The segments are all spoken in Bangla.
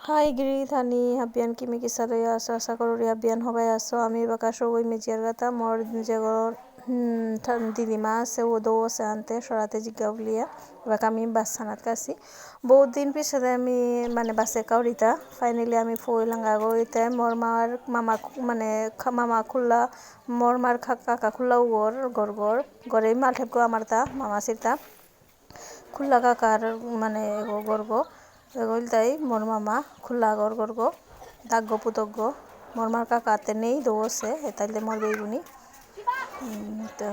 হাই গিরিধানি হাবিয়ান কিমি কিসাদই আছো আশা করি হাবিয়ান হবাই আছো আমি বাকা সবই মেজিয়ার গাতা মোর যেগর দিদিমা আছে ও দৌ আছে আনতে সরাতে জিজ্ঞা বলিয়া এবার আমি বাস সানাত কাছি বহুত দিন পিছতে আমি মানে বাসে কাউরিতা ফাইনালি আমি ফই লাঙ্গা গইতে মোর মার মামা মানে মামা খুল্লা মোর মার কাকা খুল্লা গর গর গর গরে মালঠেপ গো আমার তা মামা সিরতা খুল্লা কাকার মানে গর্গ এগোল তাই মোর মামা খুল্লা গর গর্গ দাগ্গ পুতগ্গ মোর মার কাকা আতে নেই দোসে এতাইলে মোর বেগুনি তো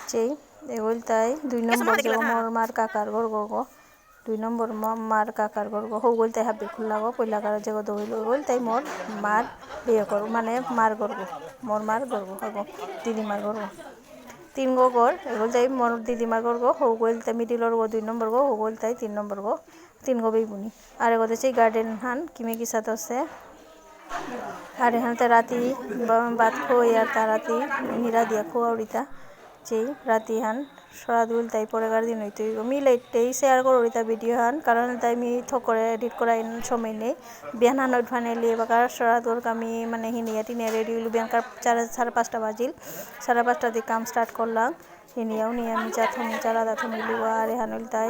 যেই এগোল তাই 2 নম্বর যে মোর মার কাকার গর গর্গ 2 নম্বর মার কাকার গর্গ হগোল তাই হাবি খুল্লা গো পয়লাকার যে দইল এগোল তাই মোর মার বিয়ে করো মানে মার গর্গ মোর মার গর্গ হগো দিদিমার গর্গ 3 গো গর এগোল তাই মোর দিদিমার গর্গ হগোল তাই মিডিলর গো 2 নম্বর গো হগোল তাই 3 নম্বর গো 3 গো বেগুনি আর এগোতে চাই গার্ডেন হান কিমে কিসাত আছে আর এখানে রাতি বাত খোয়া তা রাতি নিরা দিয়া খোয়া উড়িতা যেই রাতি হান সরা দুল তাই পরের দিন হইতে মিলাইতেই শেয়ার করো উড়িতা ভিডিও হান কারণ তাই আমি থক করে এডিট করা সময় নেই বিয়ান হান ফাইনালি এবার সরা দুল আমি মানে হিনিয়া টিনিয়া রেডি হইল বিয়ানকার 4:30 বাজিল 5:30 দিকে কাম স্টার্ট করলাম হিনিয়াও নিয়ে আমি চাথনি চারা দাথনি লিবা আর হানুল তাই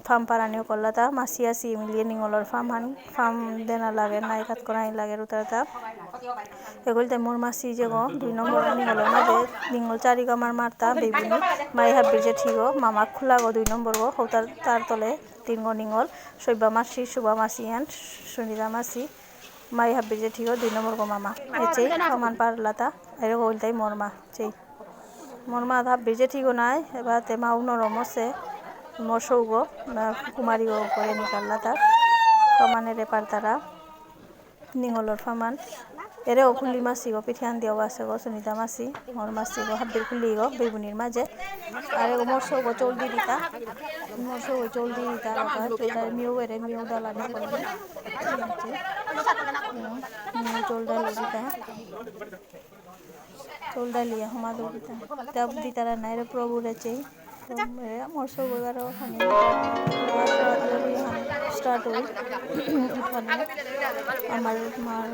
ফার্ম পারানিও করলা তা মাসি আসি মিলিয়ে নিঙলর ফার্ম দেনা লাগে নাই কাট করাই লাগে উতারতা এগুলো তাই মোর মাসি যে গো 2 নম্বর নিঙলর মাঝে নিঙল চারি গামার মারতা বেবিনি মাই হাব্বির যে ঠিক মামা খোলা গো 2 নম্বর গো হৌতার তার তলে 3 গো নিঙল শৈবা মাসি শুভা মাসি আন সুনিতা মাসি মাই হাব্বির যে ঠিক 2 নম্বর গো মামা এচেই সমান পারলাতা এর গোল তাই মোর মা চেই মোর মা হাব্বির যে ঠিক নাই এবার তে মাউ নরম আছে মোর সৌগ কুমারী গো করে নিকাল্লা তার সমানের রেপার তারা নিঙলর ফামান এরে ও খুলি মাসি গো পিঠিয়ান দিয়াও আছে গো সুনিতা মাসি মোর মাসি গো হাব্বির খুলি গো বেগুনির মাঝে আর এগো মোর সৌগ চৌল দি দিতা মোর সৌগ চৌল দি দিতা আর মিউ এরে মিউ ডালানি করে চৌল ডালি দিতা চৌল ডালিয়া হমা দো দিতা তাব দিতারা নাই রে প্রভু রেচে মোর সৌগ গারো হানি স্টার্ট হই উঠানে আমার মার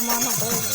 Mama boleh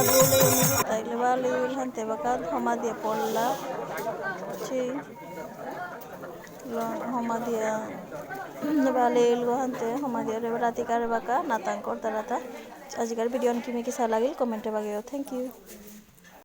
dulu ini tak lebih hante baka homa dia pola ci lo homa dia bale ilgo hante homa dia berarti kare baka natang kor tarata ajigar video ki me ki sa lagil comment e bageo thank you